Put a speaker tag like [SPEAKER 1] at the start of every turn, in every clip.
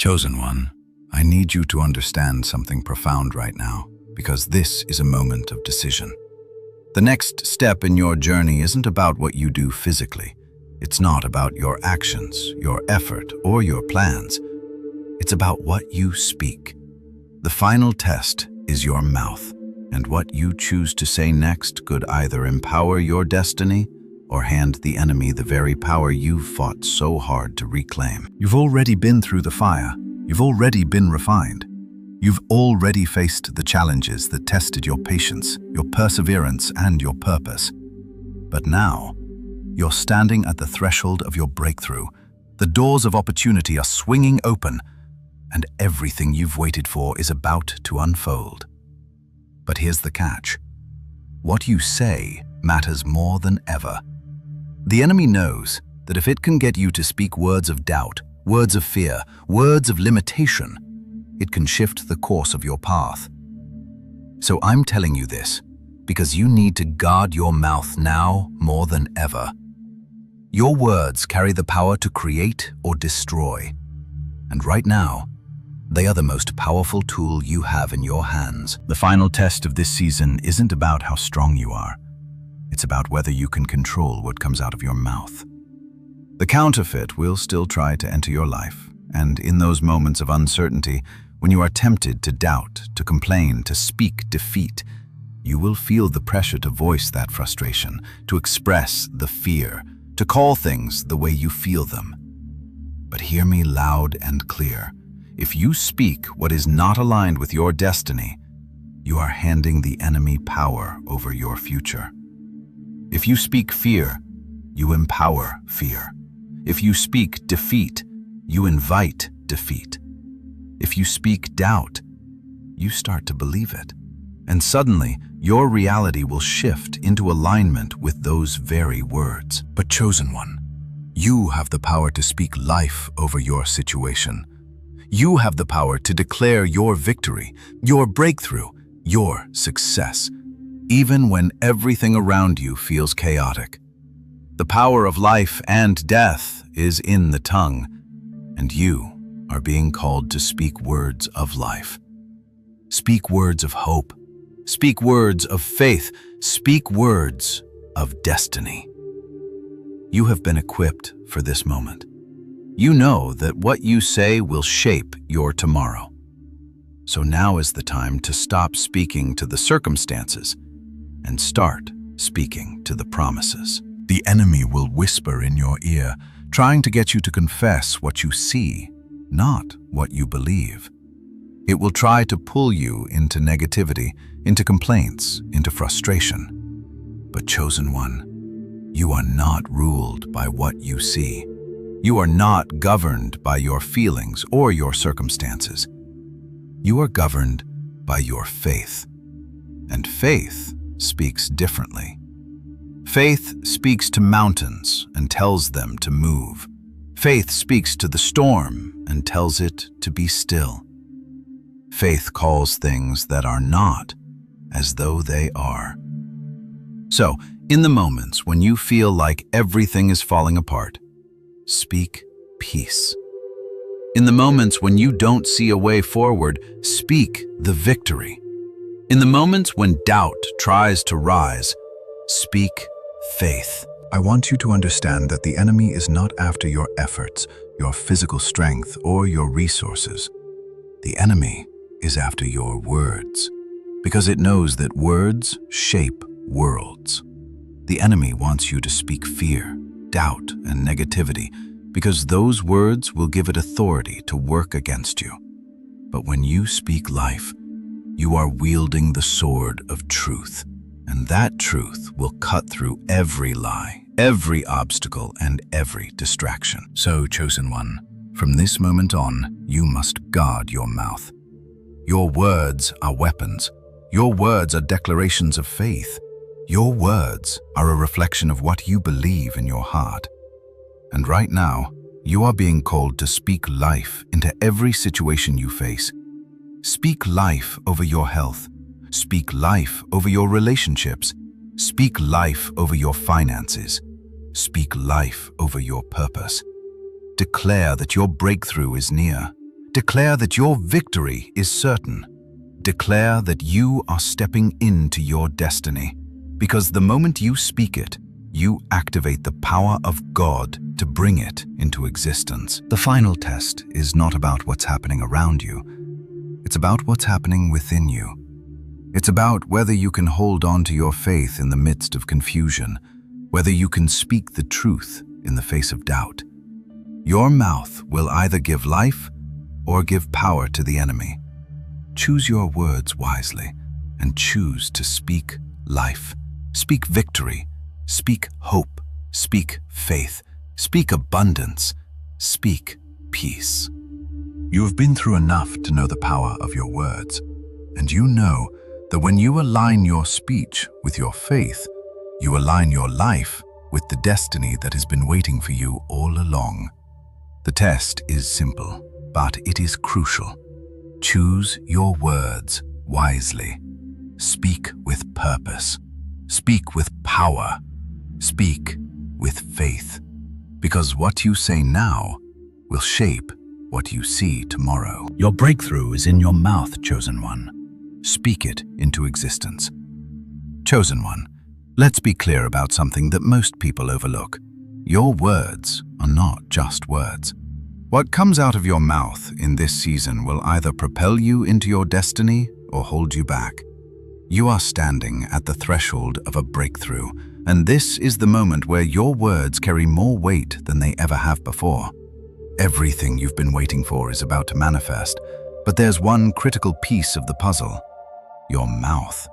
[SPEAKER 1] Chosen one, I need you to understand something profound right now, because this is a moment of decision. The next step in your journey isn't about what you do physically. It's not about your actions, your effort, or your plans. It's about what you speak. The final test is your mouth, and what you choose to say next could either empower your destiny or hand the enemy the very power you've fought so hard to reclaim. You've already been through the fire. You've already been refined. You've already faced the challenges that tested your patience, your perseverance, and your purpose. But now, you're standing at the threshold of your breakthrough. The doors of opportunity are swinging open, and everything you've waited for is about to unfold. But here's the catch. What you say matters more than ever. The enemy knows that if it can get you to speak words of doubt, words of fear, words of limitation, it can shift the course of your path. So I'm telling you this because you need to guard your mouth now more than ever. Your words carry the power to create or destroy. And right now, they are the most powerful tool you have in your hands. The final test of this season isn't about how strong you are. It's about whether you can control what comes out of your mouth. The counterfeit will still try to enter your life, and in those moments of uncertainty, when you are tempted to doubt, to complain, to speak defeat, you will feel the pressure to voice that frustration, to express the fear, to call things the way you feel them. But hear me loud and clear. If you speak what is not aligned with your destiny, you are handing the enemy power over your future. If you speak fear, you empower fear. If you speak defeat, you invite defeat. If you speak doubt, you start to believe it. And suddenly, your reality will shift into alignment with those very words. But chosen one, you have the power to speak life over your situation. You have the power to declare your victory, your breakthrough, your success, even when everything around you feels chaotic. The power of life and death is in the tongue, and you are being called to speak words of life. Speak words of hope. Speak words of faith. Speak words of destiny. You have been equipped for this moment. You know that what you say will shape your tomorrow. So now is the time to stop speaking to the circumstances and start speaking to the promises. The enemy will whisper in your ear, trying to get you to confess what you see, not what you believe. It will try to pull you into negativity, into complaints, into frustration. But chosen one, you are not ruled by what you see. You are not governed by your feelings or your circumstances. You are governed by your faith. And faith speaks differently. Faith speaks to mountains and tells them to move. Faith speaks to the storm and tells it to be still. Faith calls things that are not as though they are. So, in the moments when you feel like everything is falling apart, speak peace. In the moments when you don't see a way forward, speak the victory. In the moments when doubt tries to rise, speak faith. I want you to understand that the enemy is not after your efforts, your physical strength, or your resources. The enemy is after your words, because it knows that words shape worlds. The enemy wants you to speak fear, doubt, and negativity, because those words will give it authority to work against you. But when you speak life, you are wielding the sword of truth, and that truth will cut through every lie, every obstacle, and every distraction. So, chosen one, from this moment on, you must guard your mouth. Your words are weapons. Your words are declarations of faith. Your words are a reflection of what you believe in your heart. And right now, you are being called to speak life into every situation you face. Speak life over your health. Speak life over your relationships. Speak life over your finances. Speak life over your purpose. Declare that your breakthrough is near. Declare that your victory is certain. Declare that you are stepping into your destiny, because the moment you speak it, you activate the power of God to bring it into existence. The final test is not about what's happening around you. It's about what's happening within you. It's about whether you can hold on to your faith in the midst of confusion, whether you can speak the truth in the face of doubt. Your mouth will either give life or give power to the enemy. Choose your words wisely and choose to speak life. Speak victory. Speak hope. Speak faith. Speak abundance. Speak peace. You have been through enough to know the power of your words, and you know that when you align your speech with your faith, you align your life with the destiny that has been waiting for you all along. The test is simple, but it is crucial. Choose your words wisely. Speak with purpose. Speak with power. Speak with faith. Because what you say now will shape what you see tomorrow. Your breakthrough is in your mouth, chosen one. Speak it into existence. Chosen one, let's be clear about something that most people overlook. Your words are not just words. What comes out of your mouth in this season will either propel you into your destiny or hold you back. You are standing at the threshold of a breakthrough, and this is the moment where your words carry more weight than they ever have before. Everything you've been waiting for is about to manifest, but there's one critical piece of the puzzle: your mouth.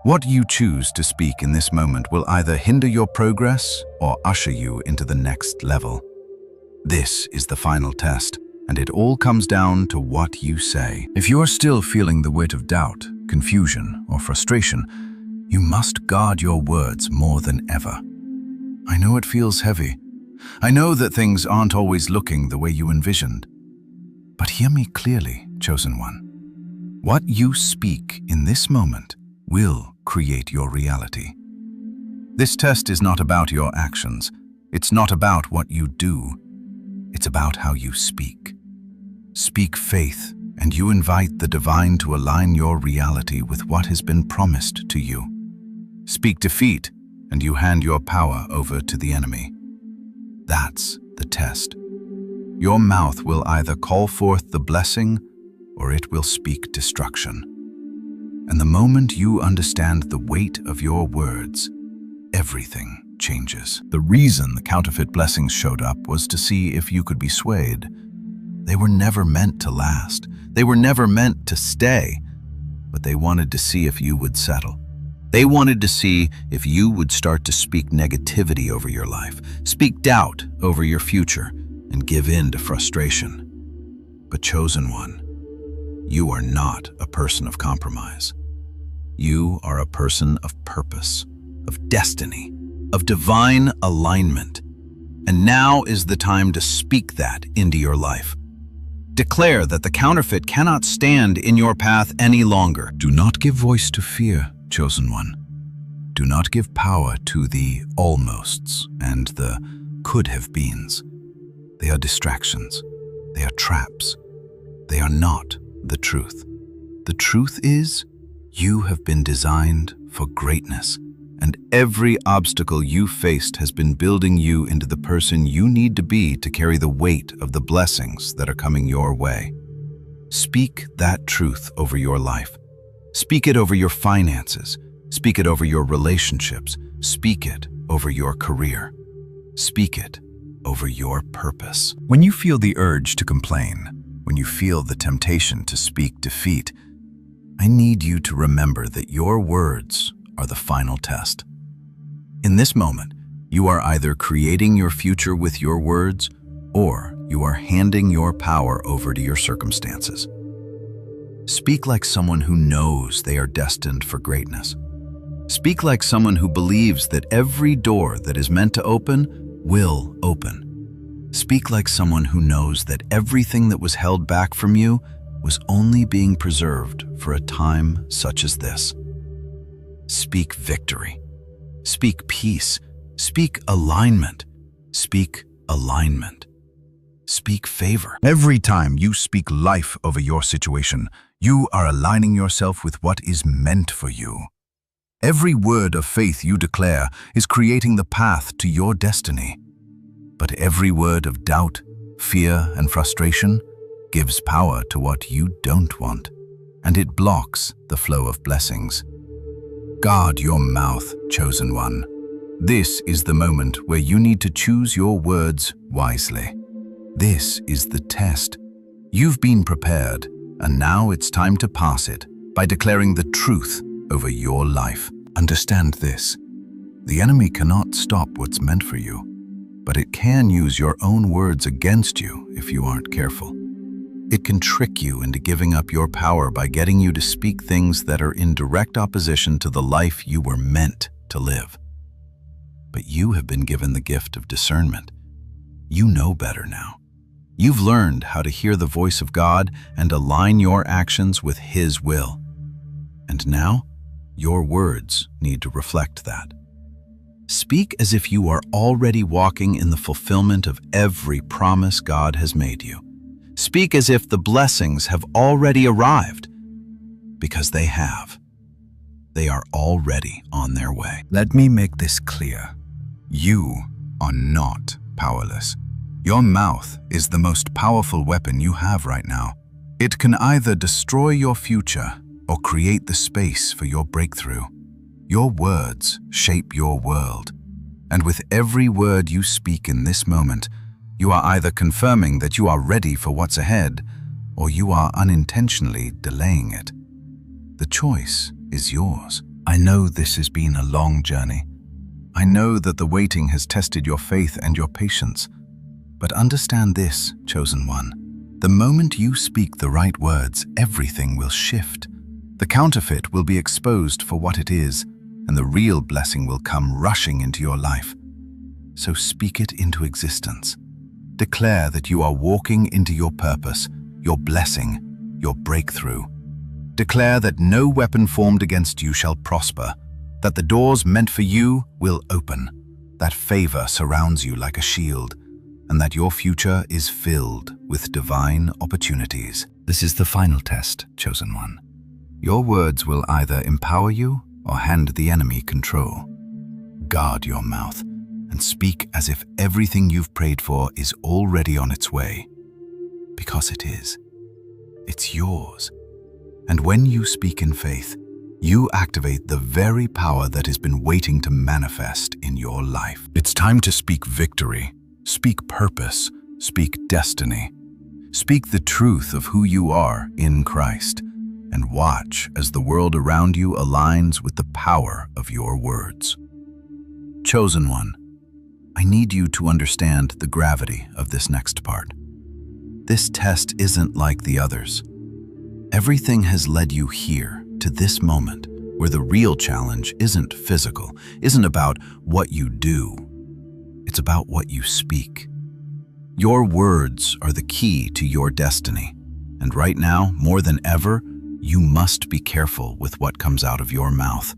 [SPEAKER 1] What you choose to speak in this moment will either hinder your progress or usher you into the next level. This is the final test, and it all comes down to what you say. If you are still feeling the weight of doubt, confusion, or frustration, you must guard your words more than ever. I know it feels heavy. I know that things aren't always looking the way you envisioned. But hear me clearly, chosen one. What you speak in this moment will create your reality. This test is not about your actions. It's not about what you do. It's about how you speak. Speak faith, and you invite the divine to align your reality with what has been promised to you. Speak defeat, and you hand your power over to the enemy. That's the test. Your mouth will either call forth the blessing or it will speak destruction. And the moment you understand the weight of your words, everything changes. The reason the counterfeit blessings showed up was to see if you could be swayed. They were never meant to last. They were never meant to stay. But they wanted to see if you would settle. They wanted to see if you would start to speak negativity over your life, speak doubt over your future, and give in to frustration. But chosen one, you are not a person of compromise. You are a person of purpose, of destiny, of divine alignment. And now is the time to speak that into your life. Declare that the counterfeit cannot stand in your path any longer. Do not give voice to fear, chosen one. Do not give power to the almosts and the could-have-beens. They are distractions. They are traps. They are not the truth. The truth is, you have been designed for greatness, and every obstacle you faced has been building you into the person you need to be to carry the weight of the blessings that are coming your way. Speak that truth over your life. Speak it over your finances. Speak it over your relationships. Speak it over your career. Speak it over your purpose. When you feel the urge to complain, when you feel the temptation to speak defeat, I need you to remember that your words are the final test. In this moment, you are either creating your future with your words, or you are handing your power over to your circumstances. Speak like someone who knows they are destined for greatness. Speak like someone who believes that every door that is meant to open will open. Speak like someone who knows that everything that was held back from you was only being preserved for a time such as this. Speak victory. Speak peace. Speak alignment. Speak alignment. speak favor. Every time you speak life over your situation, you are aligning yourself with what is meant for you. Every word of faith you declare is creating the path to your destiny. But every word of doubt, fear, and frustration gives power to what you don't want, and it blocks the flow of blessings. Guard your mouth, chosen one. This is the moment where you need to choose your words wisely. This is the test. You've been prepared, and now it's time to pass it by declaring the truth over your life. Understand this. The enemy cannot stop what's meant for you, but it can use your own words against you if you aren't careful. It can trick you into giving up your power by getting you to speak things that are in direct opposition to the life you were meant to live. But you have been given the gift of discernment. You know better now. You've learned how to hear the voice of God and align your actions with His will. And now, your words need to reflect that. Speak as if you are already walking in the fulfillment of every promise God has made you. Speak as if the blessings have already arrived, because they have. They are already on their way. Let me make this clear. You are not powerless. Your mouth is the most powerful weapon you have right now. It can either destroy your future or create the space for your breakthrough. Your words shape your world. And with every word you speak in this moment, you are either confirming that you are ready for what's ahead, or you are unintentionally delaying it. The choice is yours. I know this has been a long journey. I know that the waiting has tested your faith and your patience. But understand this, chosen one. The moment you speak the right words, everything will shift. The counterfeit will be exposed for what it is, and the real blessing will come rushing into your life. So speak it into existence. Declare that you are walking into your purpose, your blessing, your breakthrough. Declare that no weapon formed against you shall prosper, that the doors meant for you will open, that favor surrounds you like a shield, and that your future is filled with divine opportunities. This is the final test, chosen one. Your words will either empower you or hand the enemy control. Guard your mouth and speak as if everything you've prayed for is already on its way. Because it is. It's yours. And when you speak in faith, you activate the very power that has been waiting to manifest in your life. It's time to speak victory, speak purpose, speak destiny. Speak the truth of who you are in Christ, and watch as the world around you aligns with the power of your words. Chosen one, I need you to understand the gravity of this next part. This test isn't like the others. Everything has led you here to this moment where the real challenge isn't physical, isn't about what you do. It's about what you speak. Your words are the key to your destiny. And right now, more than ever, you must be careful with what comes out of your mouth,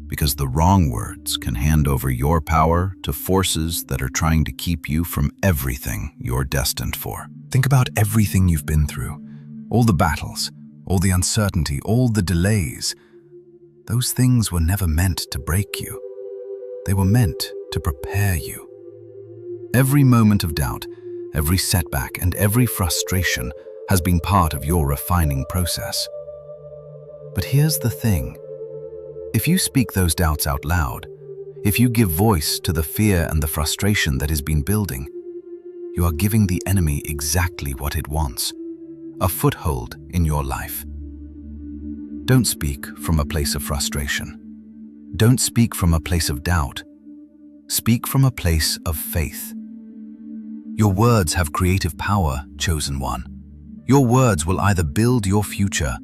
[SPEAKER 1] because the wrong words can hand over your power to forces that are trying to keep you from everything you're destined for. Think about everything you've been through, all the battles, all the uncertainty, all the delays. Those things were never meant to break you. They were meant to prepare you. Every moment of doubt, every setback, and every frustration has been part of your refining process. But here's the thing. If you speak those doubts out loud, if you give voice to the fear and the frustration that has been building, you are giving the enemy exactly what it wants, a foothold in your life. Don't speak from a place of frustration. Don't speak from a place of doubt. Speak from a place of faith. Your words have creative power, chosen one. Your words will either build your future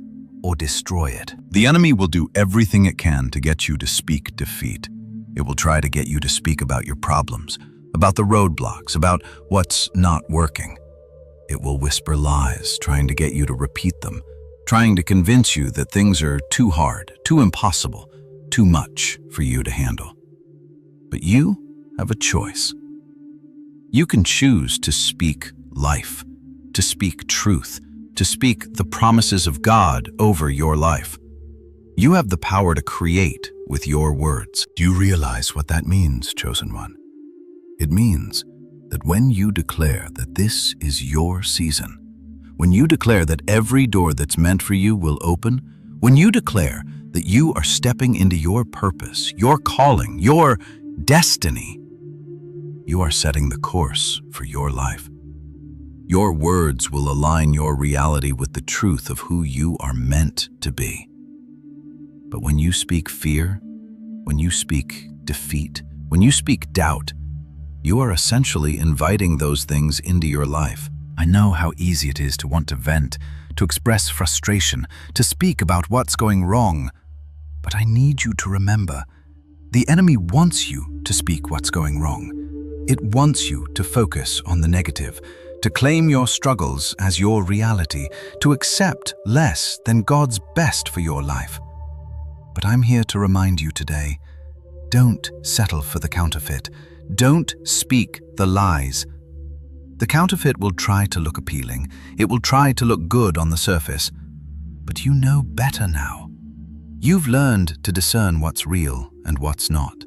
[SPEAKER 1] or destroy it. The enemy will do everything it can to get you to speak defeat. It will try to get you to speak about your problems, about the roadblocks, about what's not working. It will whisper lies, trying to get you to repeat them, trying to convince you that things are too hard, too impossible, too much for you to handle. But you have a choice. You can choose to speak life, to speak truth, to speak the promises of God over your life. You have the power to create with your words. Do you realize what that means, chosen one? It means that when you declare that this is your season, when you declare that every door that's meant for you will open, when you declare that you are stepping into your purpose, your calling, your destiny, you are setting the course for your life. Your words will align your reality with the truth of who you are meant to be. But when you speak fear, when you speak defeat, when you speak doubt, you are essentially inviting those things into your life. I know how easy it is to want to vent, to express frustration, to speak about what's going wrong. But I need you to remember, the enemy wants you to speak what's going wrong. It wants you to focus on the negative, to claim your struggles as your reality, to accept less than God's best for your life. But I'm here to remind you today, don't settle for the counterfeit. Don't speak the lies. The counterfeit will try to look appealing. It will try to look good on the surface. But you know better now. You've learned to discern what's real and what's not.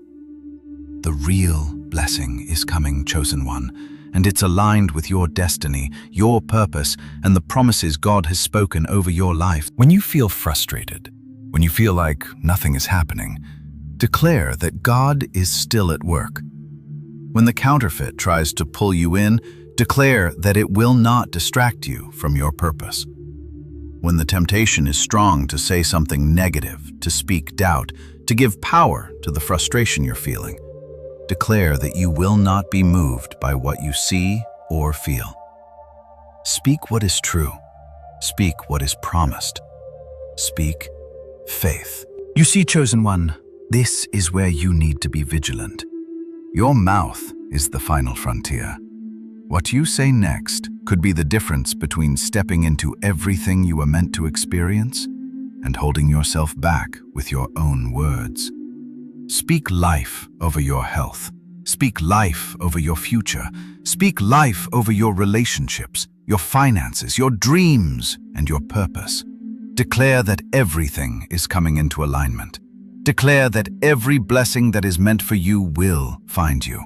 [SPEAKER 1] The real blessing is coming, chosen one, and it's aligned with your destiny, your purpose, and the promises God has spoken over your life. When you feel frustrated, when you feel like nothing is happening, declare that God is still at work. When the counterfeit tries to pull you in, declare that it will not distract you from your purpose. When the temptation is strong to say something negative, to speak doubt, to give power to the frustration you're feeling, declare that you will not be moved by what you see or feel. Speak what is true. Speak what is promised. Speak faith. You see, chosen one, this is where you need to be vigilant. Your mouth is the final frontier. What you say next could be the difference between stepping into everything you were meant to experience and holding yourself back with your own words. Speak life over your health. Speak life over your future. Speak life over your relationships, your finances, your dreams, and your purpose. Declare that everything is coming into alignment. Declare that every blessing that is meant for you will find you.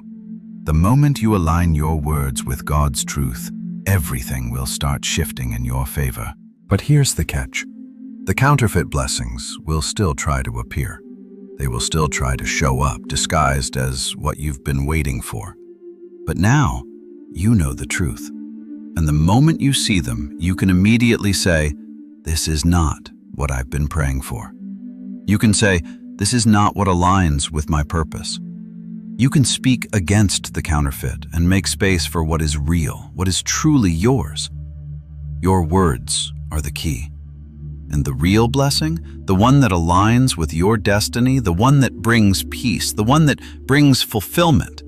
[SPEAKER 1] The moment you align your words with God's truth, everything will start shifting in your favor. But here's the catch. The counterfeit blessings will still try to appear. They will still try to show up, disguised as what you've been waiting for. But now, you know the truth. And the moment you see them, you can immediately say, "This is not what I've been praying for." You can say, "This is not what aligns with my purpose." You can speak against the counterfeit and make space for what is real, what is truly yours. Your words are the key. And the real blessing, the one that aligns with your destiny, the one that brings peace, the one that brings fulfillment,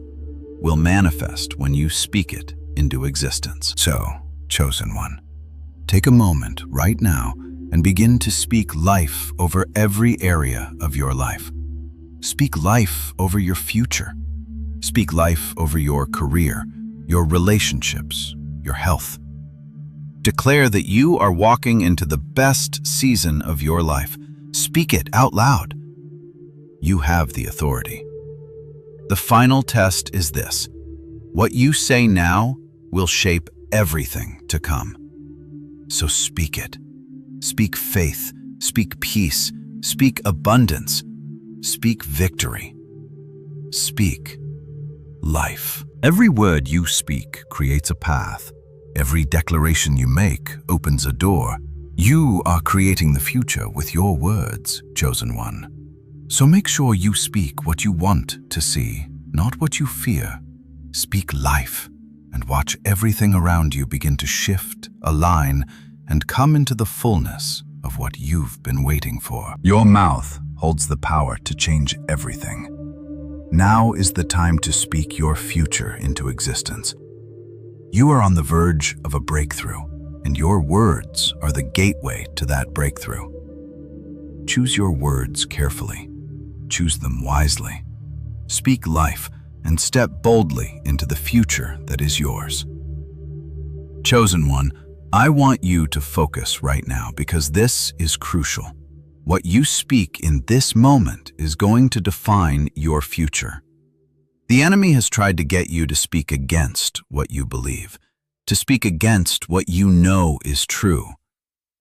[SPEAKER 1] will manifest when you speak it into existence. So, chosen one, take a moment right now and begin to speak life over every area of your life. Speak life over your future. Speak life over your career, your relationships, your health. Declare that you are walking into the best season of your life. Speak it out loud. You have the authority. The final test is this: what you say now will shape everything to come. So speak it. Speak faith. Speak peace. Speak abundance. Speak victory. Speak life. Every word you speak creates a path. Every declaration you make opens a door. You are creating the future with your words, chosen one. So make sure you speak what you want to see, not what you fear. Speak life and watch everything around you begin to shift, align, and come into the fullness of what you've been waiting for. Your mouth holds the power to change everything. Now is the time to speak your future into existence. You are on the verge of a breakthrough, and your words are the gateway to that breakthrough. Choose your words carefully. Choose them wisely. Speak life and step boldly into the future that is yours. Chosen one, I want you to focus right now because this is crucial. What you speak in this moment is going to define your future. The enemy has tried to get you to speak against what you believe, to speak against what you know is true.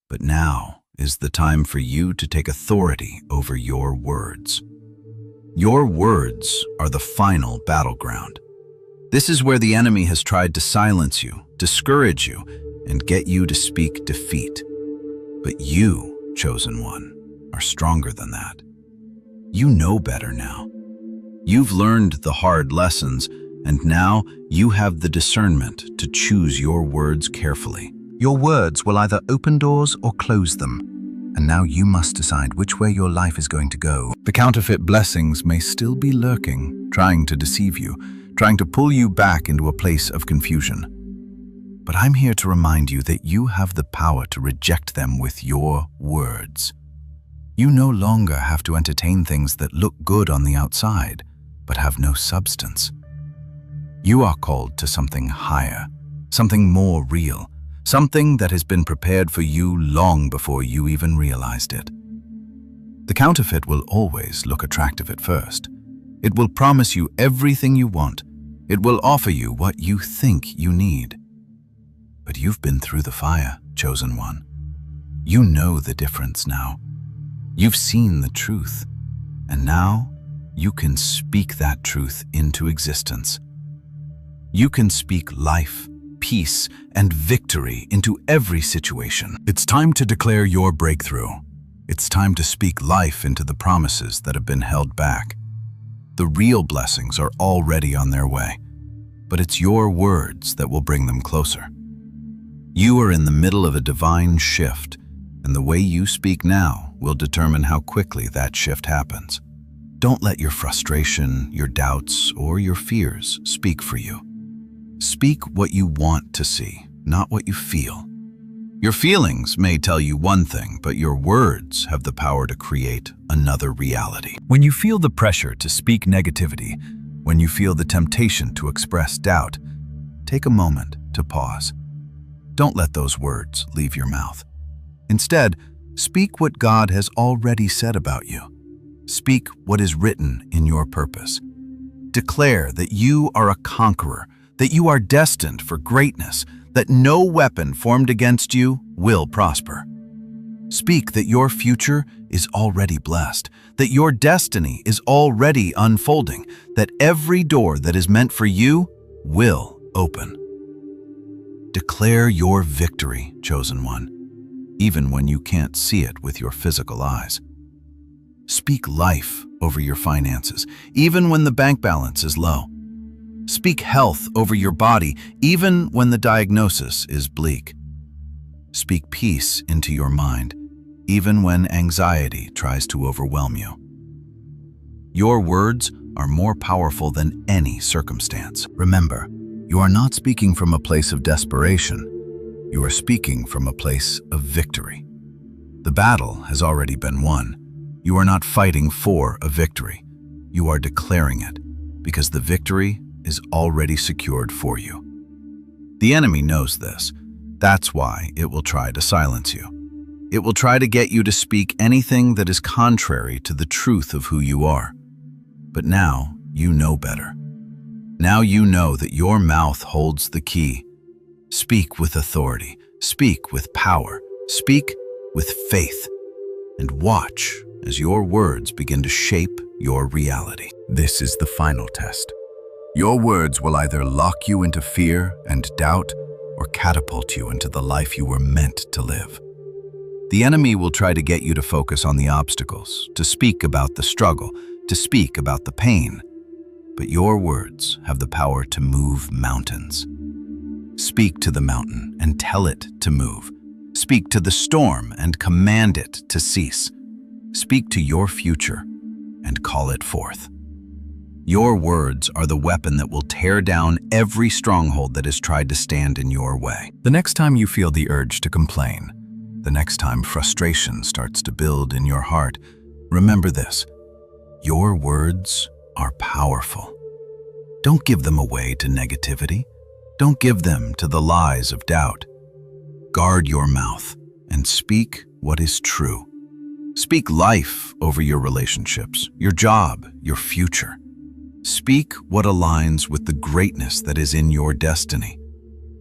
[SPEAKER 1] But now is the time for you to take authority over your words. Your words are the final battleground. This is where the enemy has tried to silence you, discourage you, and get you to speak defeat. But you, chosen one, are stronger than that. You know better now. You've learned the hard lessons, and now you have the discernment to choose your words carefully. Your words will either open doors or close them, and now you must decide which way your life is going to go. The counterfeit blessings may still be lurking, trying to deceive you, trying to pull you back into a place of confusion. But I'm here to remind you that you have the power to reject them with your words. You no longer have to entertain things that look good on the outside, but have no substance. You are called to something higher, something more real, something that has been prepared for you long before you even realized it. The counterfeit will always look attractive at first. It will promise you everything you want. It will offer you what you think you need. But you've been through the fire, chosen one. You know the difference now. You've seen the truth, and now you can speak that truth into existence. You can speak life, peace, and victory into every situation. It's time to declare your breakthrough. It's time to speak life into the promises that have been held back. The real blessings are already on their way, but it's your words that will bring them closer. You are in the middle of a divine shift, and the way you speak now will determine how quickly that shift happens. Don't let your frustration, your doubts, or your fears speak for you. Speak what you want to see, not what you feel. Your feelings may tell you one thing, but your words have the power to create another reality. When you feel the pressure to speak negativity, when you feel the temptation to express doubt, take a moment to pause. Don't let those words leave your mouth. Instead, speak what God has already said about you. Speak what is written in your purpose. Declare that you are a conqueror, that you are destined for greatness, that no weapon formed against you will prosper. Speak that your future is already blessed, that your destiny is already unfolding, that every door that is meant for you will open. Declare your victory, chosen one, even when you can't see it with your physical eyes. Speak life over your finances, even when the bank balance is low. Speak health over your body, even when the diagnosis is bleak. Speak peace into your mind, even when anxiety tries to overwhelm you. Your words are more powerful than any circumstance. Remember, you are not speaking from a place of desperation. You are speaking from a place of victory. The battle has already been won. You are not fighting for a victory. You are declaring it, because the victory is already secured for you. The enemy knows this. That's why it will try to silence you. It will try to get you to speak anything that is contrary to the truth of who you are. But now you know better. Now you know that your mouth holds the key. Speak with authority. Speak with power. Speak with faith. And watch as your words begin to shape your reality. This is the final test. Your words will either lock you into fear and doubt or catapult you into the life you were meant to live. The enemy will try to get you to focus on the obstacles, to speak about the struggle, to speak about the pain. But your words have the power to move mountains. Speak to the mountain and tell it to move. Speak to the storm and command it to cease. Speak to your future and call it forth. Your words are the weapon that will tear down every stronghold that has tried to stand in your way. The next time you feel the urge to complain, the next time frustration starts to build in your heart, remember this: your words are powerful. Don't give them away to negativity. Don't give them to the lies of doubt. Guard your mouth and speak what is true. Speak life over your relationships, your job, your future. Speak what aligns with the greatness that is in your destiny.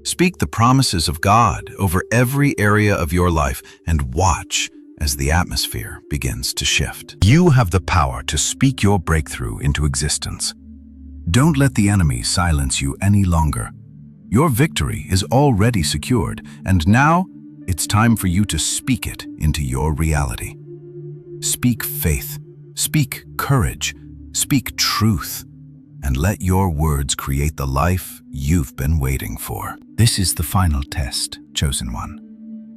[SPEAKER 1] Speak the promises of God over every area of your life and watch as the atmosphere begins to shift. You have the power to speak your breakthrough into existence. Don't let the enemy silence you any longer. Your victory is already secured, and now it's time for you to speak it into your reality. Speak faith, speak courage, speak truth, and let your words create the life you've been waiting for. This is the final test, chosen one.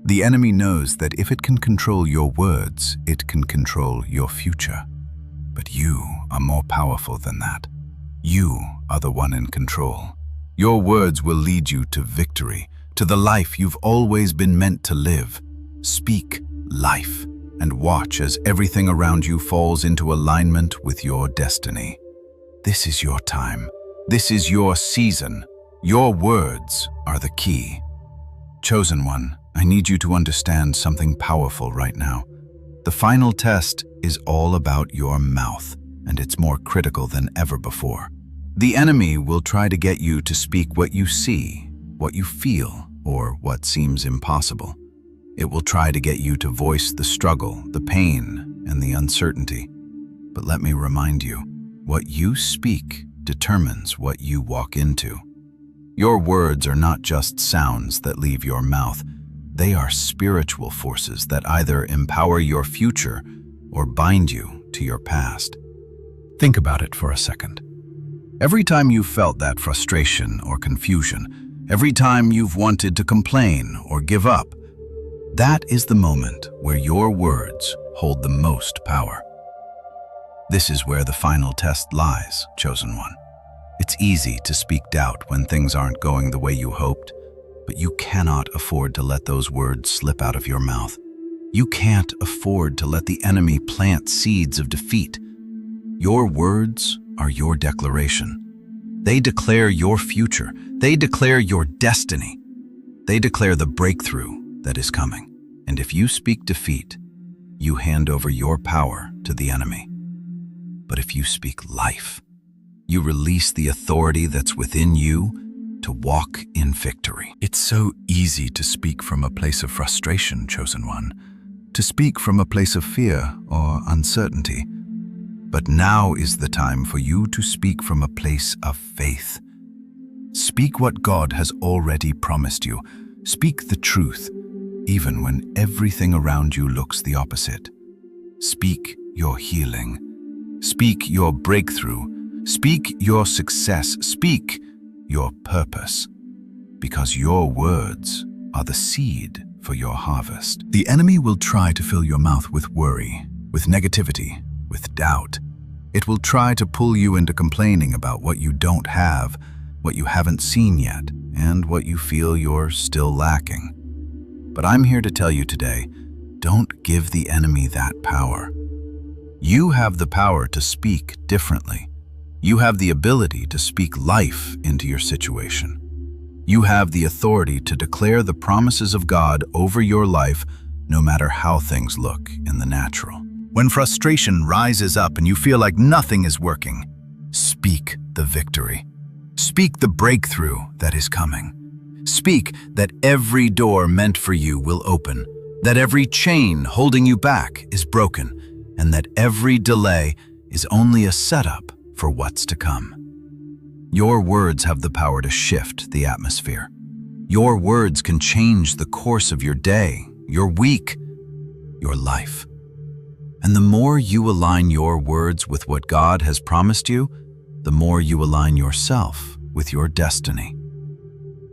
[SPEAKER 1] The enemy knows that if it can control your words, it can control your future. But you are more powerful than that. You are the one in control. Your words will lead you to victory, to the life you've always been meant to live. Speak life and watch as everything around you falls into alignment with your destiny. This is your time. This is your season. Your words are the key. Chosen one, I need you to understand something powerful right now. The final test is all about your mouth, and it's more critical than ever before. The enemy will try to get you to speak what you see, what you feel, or what seems impossible. It will try to get you to voice the struggle, the pain, and the uncertainty. But let me remind you, what you speak determines what you walk into. Your words are not just sounds that leave your mouth. They are spiritual forces that either empower your future or bind you to your past. Think about it for a second. Every time you've felt that frustration or confusion, every time you've wanted to complain or give up, that is the moment where your words hold the most power. This is where the final test lies, chosen one. It's easy to speak doubt when things aren't going the way you hoped, but you cannot afford to let those words slip out of your mouth. You can't afford to let the enemy plant seeds of defeat. Your words are your declaration. They declare your future. They declare your destiny. They declare the breakthrough that is coming. And if you speak defeat, you hand over your power to the enemy. But if you speak life, you release the authority that's within you to walk in victory. It's so easy to speak from a place of frustration, chosen one, to speak from a place of fear or uncertainty. But now is the time for you to speak from a place of faith. Speak what God has already promised you. Speak the truth, even when everything around you looks the opposite. Speak your healing. Speak your breakthrough. Speak your success. Speak your purpose. Because your words are the seed for your harvest. The enemy will try to fill your mouth with worry, with negativity, with doubt. It will try to pull you into complaining about what you don't have, what you haven't seen yet, and what you feel you're still lacking. But I'm here to tell you today, don't give the enemy that power. You have the power to speak differently. You have the ability to speak life into your situation. You have the authority to declare the promises of God over your life, no matter how things look in the natural. When frustration rises up and you feel like nothing is working, speak the victory. Speak the breakthrough that is coming. Speak that every door meant for you will open, that every chain holding you back is broken, and that every delay is only a setup for what's to come. Your words have the power to shift the atmosphere. Your words can change the course of your day, your week, your life. And the more you align your words with what God has promised you, the more you align yourself with your destiny.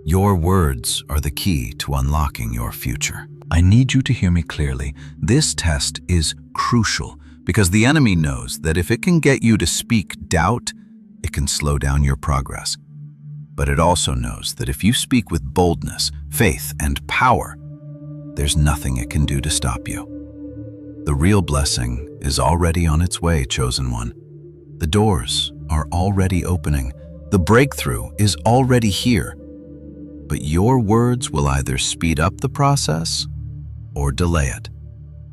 [SPEAKER 1] Your words are the key to unlocking your future. I need you to hear me clearly. This test is crucial because the enemy knows that if it can get you to speak doubt, it can slow down your progress. But it also knows that if you speak with boldness, faith, and power, there's nothing it can do to stop you. The real blessing is already on its way, chosen one. The doors are already opening. The breakthrough is already here. but your words will either speed up the process or delay it.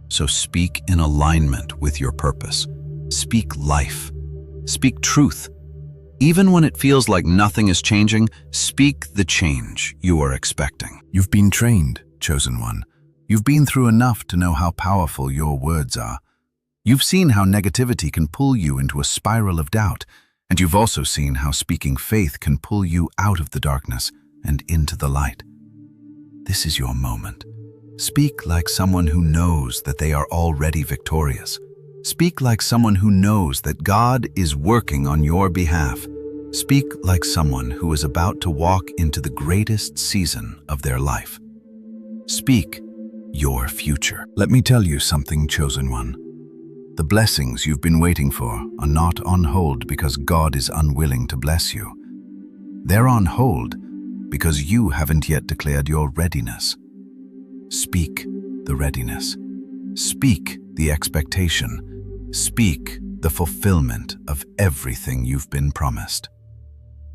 [SPEAKER 1] So speak in alignment with your purpose. Speak life. Speak truth. Even when it feels like nothing is changing, speak the change you are expecting. You've been trained, chosen one. You've been through enough to know how powerful your words are. You've seen how negativity can pull you into a spiral of doubt, and you've also seen how speaking faith can pull you out of the darkness and into the light. This is your moment. Speak like someone who knows that they are already victorious. Speak like someone who knows that God is working on your behalf. Speak like someone who is about to walk into the greatest season of their life. Speak your future. Let me tell you something, chosen one. The blessings you've been waiting for are not on hold because God is unwilling to bless you. They're on hold because you haven't yet declared your readiness. Speak the readiness. Speak the expectation. Speak the fulfillment of everything you've been promised.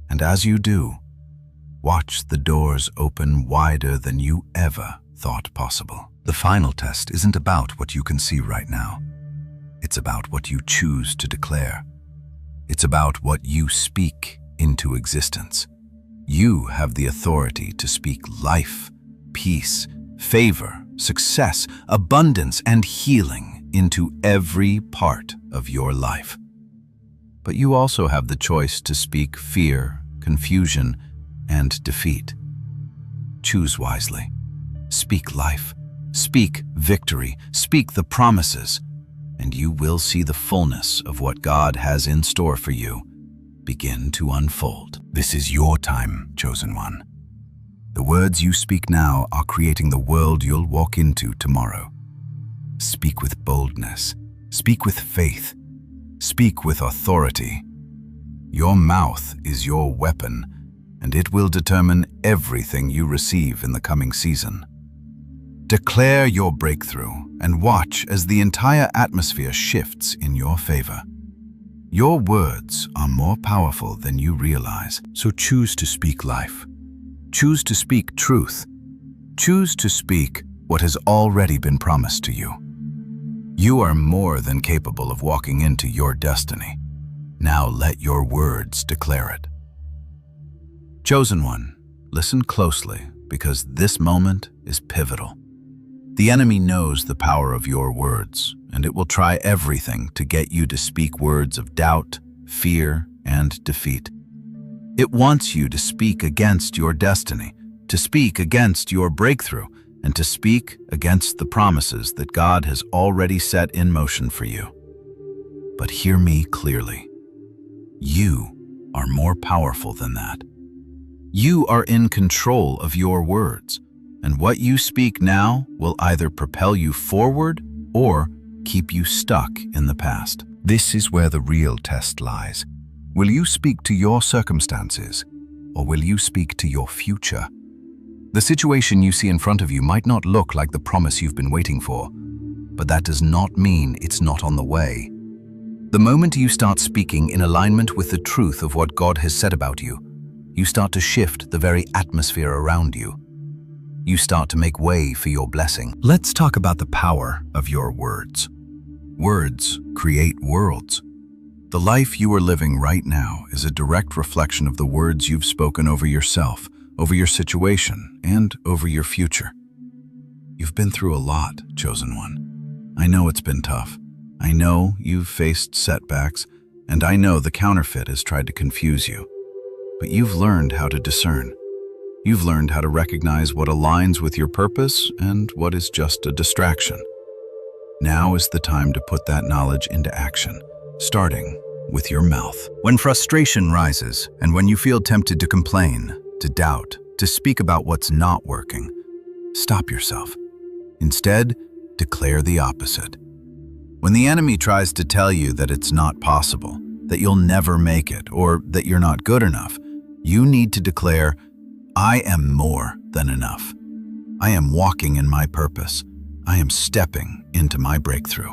[SPEAKER 1] And as you do, watch the doors open wider than you ever thought possible. The final test isn't about what you can see right now. It's about what you choose to declare. It's about what you speak into existence. You have the authority to speak life, peace, favor, success, abundance, and healing into every part of your life. But you also have the choice to speak fear, confusion, and defeat. Choose wisely. Speak life. Speak victory. Speak the promises, and you will see the fullness of what God has in store for you begin to unfold. This is your time, chosen one. The words you speak now are creating the world you'll walk into tomorrow. Speak with boldness. Speak with faith. Speak with authority. Your mouth is your weapon, and it will determine everything you receive in the coming season. Declare your breakthrough and watch as the entire atmosphere shifts in your favor. Your words are more powerful than you realize, so choose to speak life. Choose to speak truth. Choose to speak what has already been promised to you. You are more than capable of walking into your destiny. Now let your words declare it. Chosen one, listen closely because this moment is pivotal. The enemy knows the power of your words, and it will try everything to get you to speak words of doubt, fear, and defeat. It wants you to speak against your destiny, to speak against your breakthrough, and to speak against the promises that God has already set in motion for you. But hear me clearly. You are more powerful than that. You are in control of your words, and what you speak now will either propel you forward or keep you stuck in the past. This is where the real test lies. Will you speak to your circumstances, or will you speak to your future? The situation you see in front of you might not look like the promise you've been waiting for, but that does not mean it's not on the way. The moment you start speaking in alignment with the truth of what God has said about you, you start to shift the very atmosphere around you. You start to make way for your blessing. Let's talk about the power of your words. Words create worlds. The life you are living right now is a direct reflection of the words you've spoken over yourself, over your situation, and over your future. You've been through a lot, chosen one. I know it's been tough. I know you've faced setbacks, and I know the counterfeit has tried to confuse you. But you've learned how to discern. You've learned how to recognize what aligns with your purpose and what is just a distraction. Now is the time to put that knowledge into action, starting with your mouth. When frustration rises and when you feel tempted to complain, to doubt, to speak about what's not working, stop yourself. Instead, declare the opposite. When the enemy tries to tell you that it's not possible, that you'll never make it, or that you're not good enough, you need to declare, I am more than enough. I am walking in my purpose. I am stepping into my breakthrough.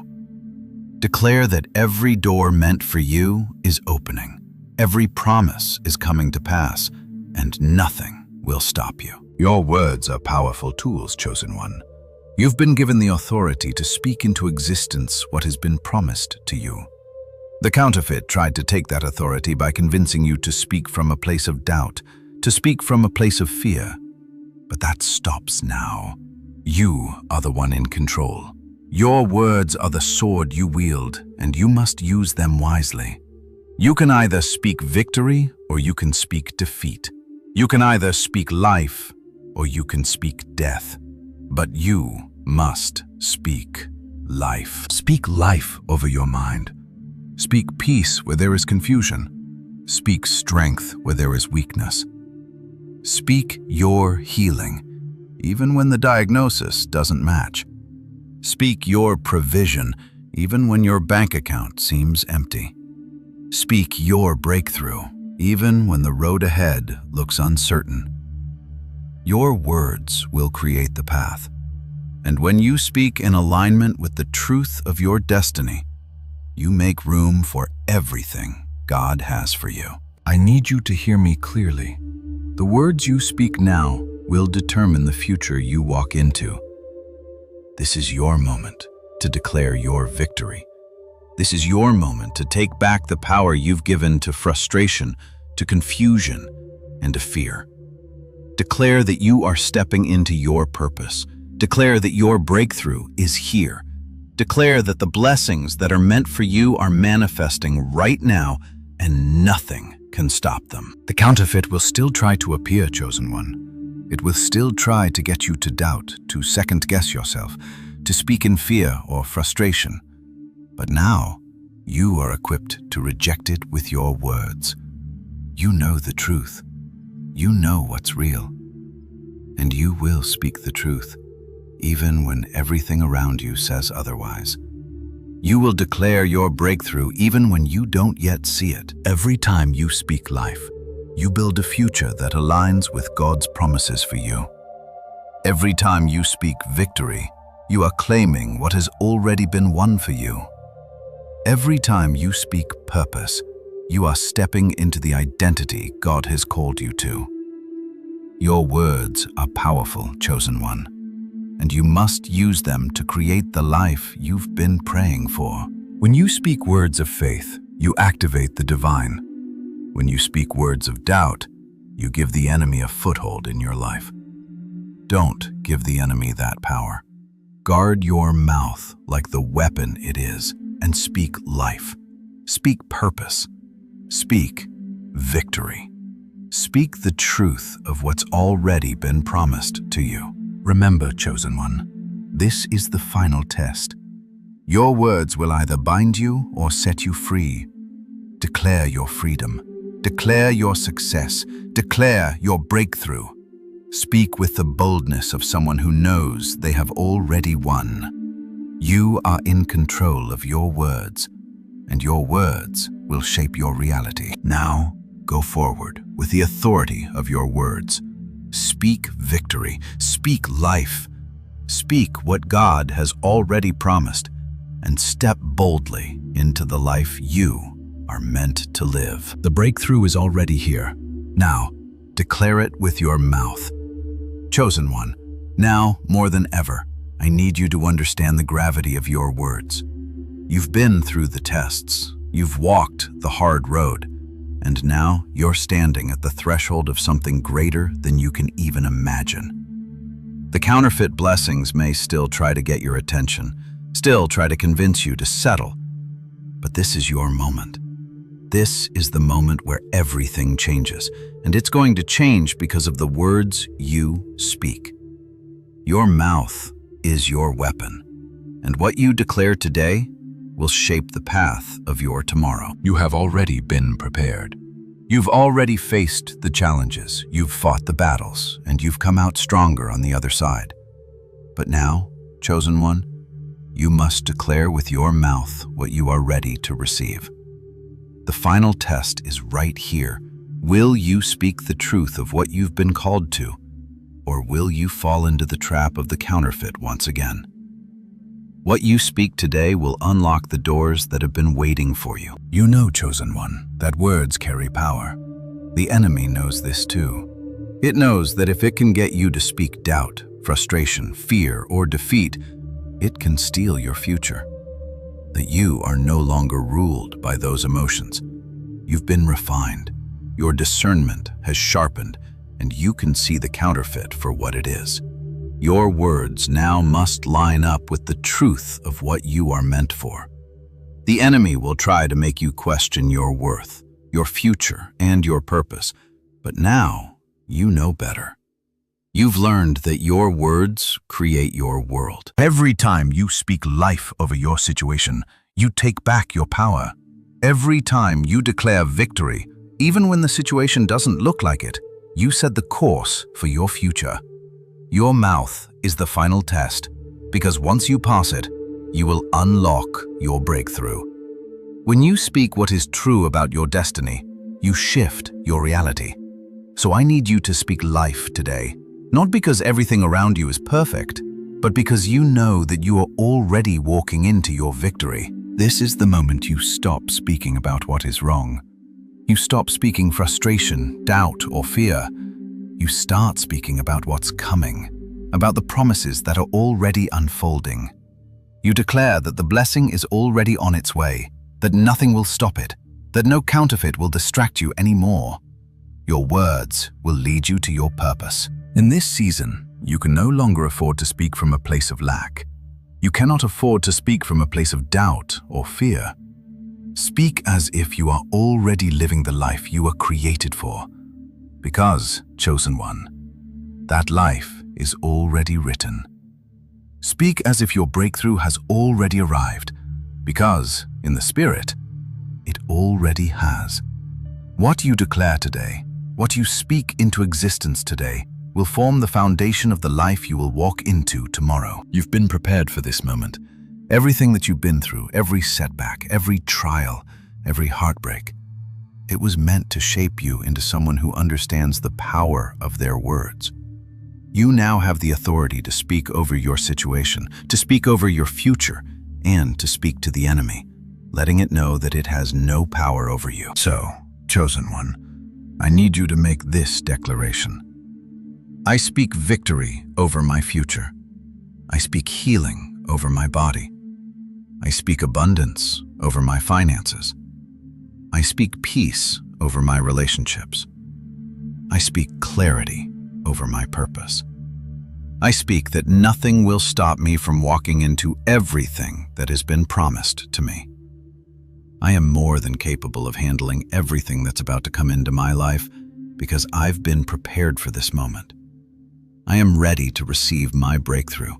[SPEAKER 1] Declare that every door meant for you is opening. Every promise is coming to pass, and nothing will stop you. Your words are powerful tools, Chosen One. You've been given the authority to speak into existence what has been promised to you. The counterfeit tried to take that authority by convincing you to speak from a place of doubt, to speak from a place of fear. But that stops now. You are the one in control. Your words are the sword you wield, and you must use them wisely. You can either speak victory or you can speak defeat. You can either speak life or you can speak death. But you must speak life. Speak life over your mind. Speak peace where there is confusion. Speak strength where there is weakness. Speak your healing, even when the diagnosis doesn't match. Speak your provision, even when your bank account seems empty. Speak your breakthrough, even when the road ahead looks uncertain. Your words will create the path. And when you speak in alignment with the truth of your destiny, you make room for everything God has for you. I need you to hear me clearly. The words you speak now will determine the future you walk into. This is your moment to declare your victory. This is your moment to take back the power you've given to frustration, to confusion, and to fear. Declare that you are stepping into your purpose. Declare that your breakthrough is here. Declare that the blessings that are meant for you are manifesting right now, and nothing can stop them. The counterfeit will still try to appear, Chosen One. It will still try to get you to doubt, to second-guess yourself, to speak in fear or frustration. But now, you are equipped to reject it with your words. You know the truth. You know what's real. And you will speak the truth, even when everything around you says otherwise. You will declare your breakthrough even when you don't yet see it. Every time you speak life, you build a future that aligns with God's promises for you. Every time you speak victory, you are claiming what has already been won for you. Every time you speak purpose, you are stepping into the identity God has called you to. Your words are powerful, Chosen One, and you must use them to create the life you've been praying for. When you speak words of faith, you activate the divine. When you speak words of doubt, you give the enemy a foothold in your life. Don't give the enemy that power. Guard your mouth like the weapon it is, and speak life. Speak purpose. Speak victory. Speak the truth of what's already been promised to you. Remember, Chosen One, this is the final test. Your words will either bind you or set you free. Declare your freedom. Declare your success. Declare your breakthrough. Speak with the boldness of someone who knows they have already won. You are in control of your words, and your words will shape your reality. Now, go forward with the authority of your words. Speak victory. Speak life. Speak what God has already promised, and step boldly into the life you are meant to live. The breakthrough is already here. Now, declare it with your mouth. Chosen One, now more than ever, I need you to understand the gravity of your words. You've been through the tests. You've walked the hard road. And now you're standing at the threshold of something greater than you can even imagine. The counterfeit blessings may still try to get your attention, still try to convince you to settle. But this is your moment. This is the moment where everything changes, and it's going to change because of the words you speak. Your mouth is your weapon, and what you declare today will shape the path of your tomorrow. You have already been prepared. You've already faced the challenges, you've fought the battles, and you've come out stronger on the other side. But now, Chosen One, you must declare with your mouth what you are ready to receive. The final test is right here. Will you speak the truth of what you've been called to, or will you fall into the trap of the counterfeit once again? What you speak today will unlock the doors that have been waiting for you. You know, Chosen One, that words carry power. The enemy knows this too. It knows that if it can get you to speak doubt, frustration, fear, or defeat, it can steal your future. That you are no longer ruled by those emotions. You've been refined, your discernment has sharpened, and you can see the counterfeit for what it is. Your words now must line up with the truth of what you are meant for. The enemy will try to make you question your worth, your future, and your purpose, but now you know better. You've learned that your words create your world.
[SPEAKER 2] Every time you speak life over your situation, you take back your power. Every time you declare victory, even when the situation doesn't look like it, you set the course for your future. Your mouth is the final test, because once you pass it, you will unlock your breakthrough. When you speak what is true about your destiny, you shift your reality. So I need you to speak life today, not because everything around you is perfect, but because you know that you are already walking into your victory. This is the moment you stop speaking about what is wrong. You stop speaking frustration, doubt, or fear. You start speaking about what's coming, about the promises that are already unfolding. You declare that the blessing is already on its way, that nothing will stop it, that no counterfeit will distract you anymore. Your words will lead you to your purpose. In this season, you can no longer afford to speak from a place of lack. You cannot afford to speak from a place of doubt or fear. Speak as if you are already living the life you were created for. Because, chosen one, that life is already written. Speak as if your breakthrough has already arrived, because, in the Spirit, it already has. What you declare today, what you speak into existence today, will form the foundation of the life you will walk into tomorrow. You've been prepared for this moment. Everything that you've been through, every setback, every trial, every heartbreak, it was meant to shape you into someone who understands the power of their words. You now have the authority to speak over your situation, to speak over your future, and to speak to the enemy, letting it know that it has no power over you. So, chosen one, I need you to make this declaration. I speak victory over my future. I speak healing over my body. I speak abundance over my finances. I speak peace over my relationships. I speak clarity over my purpose. I speak that nothing will stop me from walking into everything that has been promised to me. I am more than capable of handling everything that's about to come into my life because I've been prepared for this moment. I am ready to receive my breakthrough,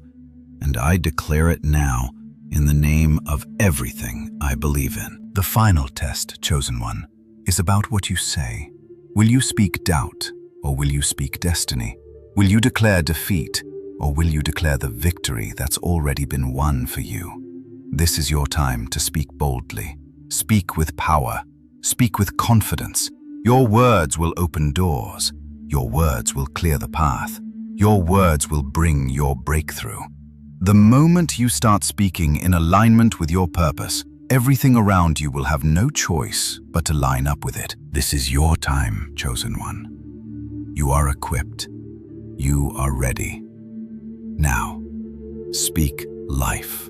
[SPEAKER 2] and I declare it now in the name of everything I believe in. The final test, chosen one, is about what you say. Will you speak doubt, or will you speak destiny? Will you declare defeat, or will you declare the victory that's already been won for you? This is your time to speak boldly. Speak with power. Speak with confidence. Your words will open doors. Your words will clear the path. Your words will bring your breakthrough. The moment you start speaking in alignment with your purpose, everything around you will have no choice but to line up with it. This is your time, chosen one. You are equipped. You are ready. Now, speak life.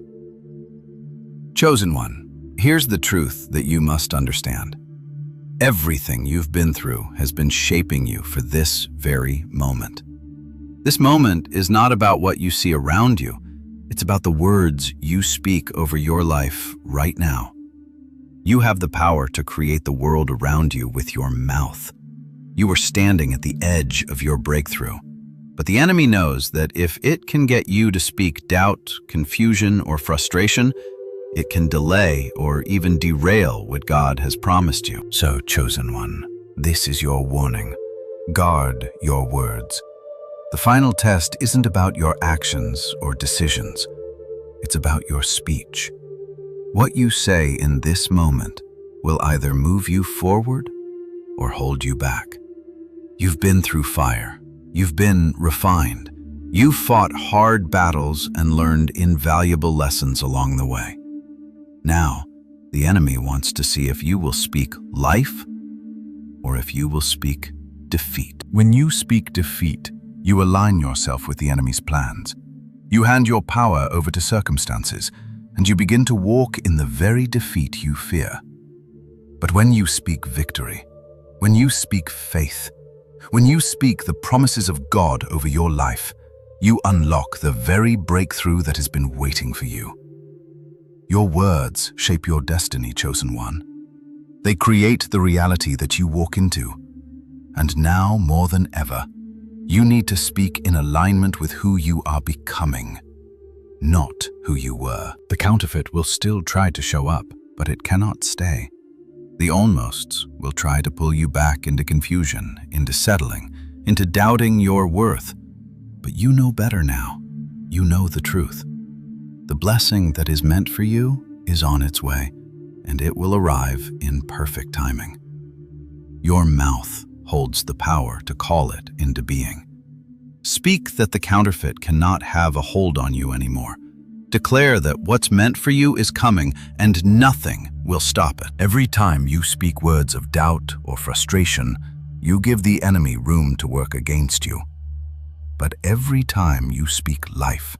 [SPEAKER 2] Chosen one, here's the truth that you must understand. Everything you've been through has been shaping you for this very moment. This moment is not about what you see around you. It's about the words you speak over your life right now. You have the power to create the world around you with your mouth. You are standing at the edge of your breakthrough. But the enemy knows that if it can get you to speak doubt, confusion, or frustration, it can delay or even derail what God has promised you. So, chosen one, this is your warning. Guard your words. The final test isn't about your actions or decisions. It's about your speech. What you say in this moment will either move you forward or hold you back. You've been through fire. You've been refined. You've fought hard battles and learned invaluable lessons along the way. Now, the enemy wants to see if you will speak life or if you will speak defeat. When you speak defeat, you align yourself with the enemy's plans. You hand your power over to circumstances, and you begin to walk in the very defeat you fear. But when you speak victory, when you speak faith, when you speak the promises of God over your life, you unlock the very breakthrough that has been waiting for you. Your words shape your destiny, chosen one. They create the reality that you walk into. And now, more than ever, you need to speak in alignment with who you are becoming, not who you were. The counterfeit will still try to show up, but it cannot stay. The almosts will try to pull you back into confusion, into settling, into doubting your worth. But you know better now. You know the truth. The blessing that is meant for you is on its way, and it will arrive in perfect timing. Your mouth holds the power to call it into being. Speak that the counterfeit cannot have a hold on you anymore. Declare that what's meant for you is coming, and nothing will stop it. Every time you speak words of doubt or frustration, you give the enemy room to work against you. But every time you speak life,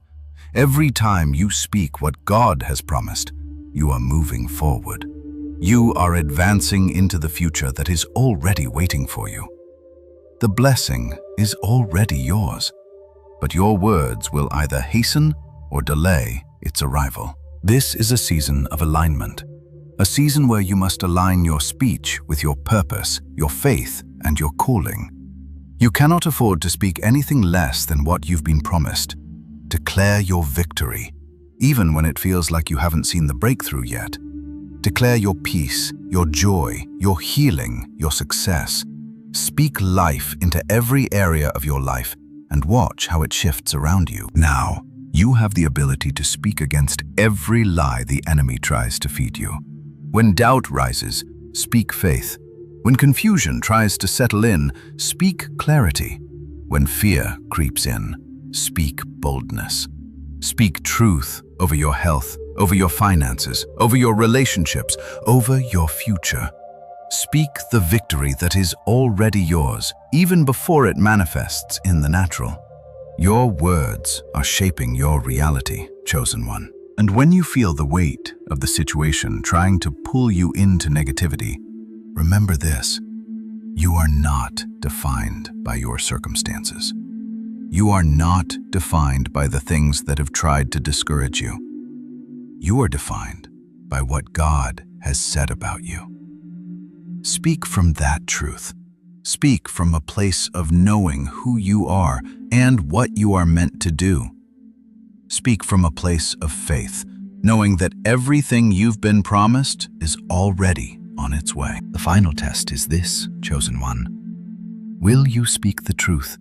[SPEAKER 2] every time you speak what God has promised, you are moving forward. You are advancing into the future that is already waiting for you. The blessing is already yours, but your words will either hasten or delay its arrival. This is a season of alignment, a season where you must align your speech with your purpose, your faith, and your calling. You cannot afford to speak anything less than what you've been promised. Declare your victory, even when it feels like you haven't seen the breakthrough yet. Declare your peace, your joy, your healing, your success. Speak life into every area of your life and watch how it shifts around you. Now, you have the ability to speak against every lie the enemy tries to feed you. When doubt rises, speak faith. When confusion tries to settle in, speak clarity. When fear creeps in, speak boldness. Speak truth over your health, over your finances, over your relationships, over your future. Speak the victory that is already yours, even before it manifests in the natural. Your words are shaping your reality, chosen one. And when you feel the weight of the situation trying to pull you into negativity, remember this: you are not defined by your circumstances. You are not defined by the things that have tried to discourage you. You are defined by what God has said about you. Speak from that truth. Speak from a place of knowing who you are and what you are meant to do. Speak from a place of faith, knowing that everything you've been promised is already on its way. The final test is this, chosen one. Will you speak the truth,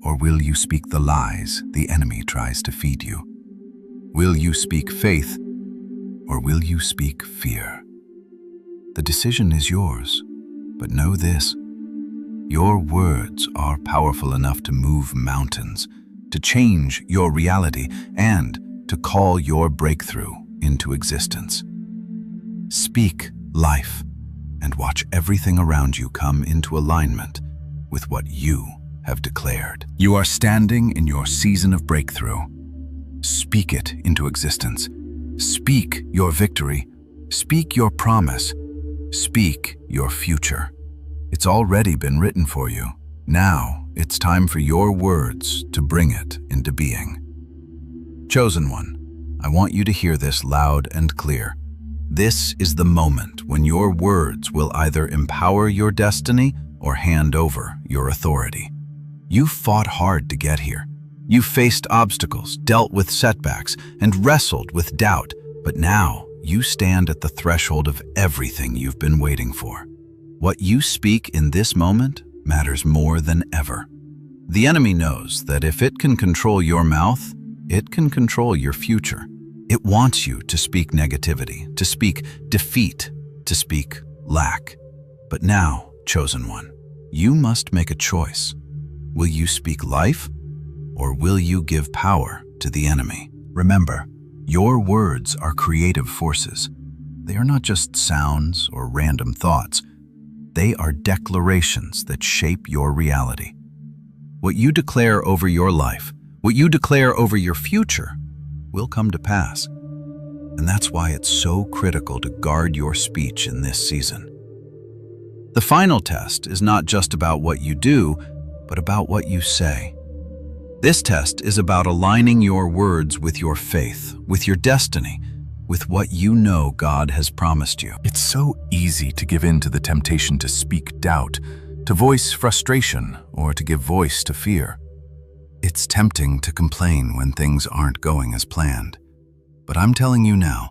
[SPEAKER 2] or will you speak the lies the enemy tries to feed you? Will you speak faith, or will you speak fear? The decision is yours, but know this: your words are powerful enough to move mountains, to change your reality, and to call your breakthrough into existence. Speak life, and watch everything around you come into alignment with what you have declared. You are standing in your season of breakthrough. Speak it into existence. Speak your victory. Speak your promise. Speak your future. It's already been written for you. Now it's time for your words to bring it into being. Chosen one, I want you to hear this loud and clear. This is the moment when your words will either empower your destiny or hand over your authority. You fought hard to get here. You faced obstacles, dealt with setbacks, and wrestled with doubt, but now you stand at the threshold of everything you've been waiting for. What you speak in this moment matters more than ever. The enemy knows that if it can control your mouth, it can control your future. It wants you to speak negativity, to speak defeat, to speak lack. But now, chosen one, you must make a choice. Will you speak life, or will you give power to the enemy? Remember, your words are creative forces. They are not just sounds or random thoughts.
[SPEAKER 1] They are declarations that shape your reality. What you declare over your life, what you declare over your future, will come to pass. And that's why it's so critical to guard your speech in this season. The final test is not just about what you do, but about what you say. This test is about aligning your words with your faith, with your destiny, with what you know God has promised you.
[SPEAKER 2] It's so easy to give in to the temptation to speak doubt, to voice frustration, or to give voice to fear. It's tempting to complain when things aren't going as planned. But I'm telling you now,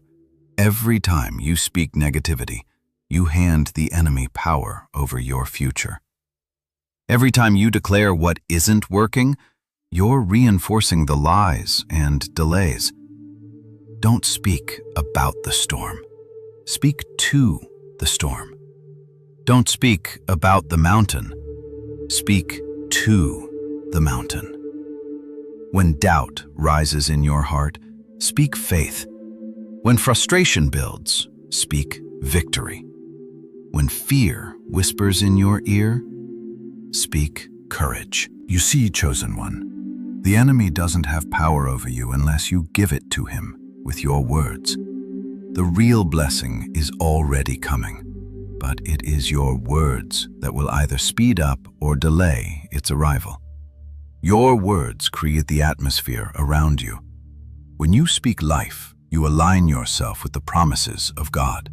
[SPEAKER 2] every time you speak negativity, you hand the enemy power over your future. Every time you declare what isn't working, you're reinforcing the lies and delays. Don't speak about the storm. Speak to the storm. Don't speak about the mountain. Speak to the mountain. When doubt rises in your heart, speak faith. When frustration builds, speak victory. When fear whispers in your ear, speak courage. You see, chosen one, the enemy doesn't have power over you unless you give it to him with your words. The real blessing is already coming, but it is your words that will either speed up or delay its arrival. Your words create the atmosphere around you. When you speak life, you align yourself with the promises of God.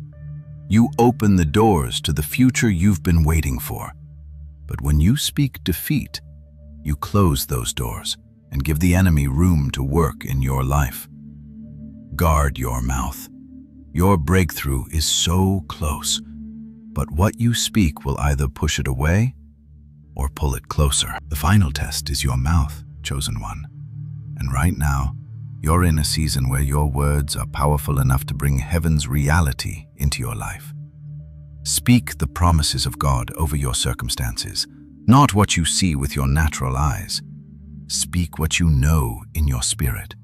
[SPEAKER 2] You open the doors to the future you've been waiting for. But when you speak defeat, you close those doors and give the enemy room to work in your life. Guard your mouth. Your breakthrough is so close, but what you speak will either push it away or pull it closer. The final test is your mouth, chosen one. And right now, you're in a season where your words are powerful enough to bring heaven's reality into your life. Speak the promises of God over your circumstances, not what you see with your natural eyes. Speak what you know in your spirit.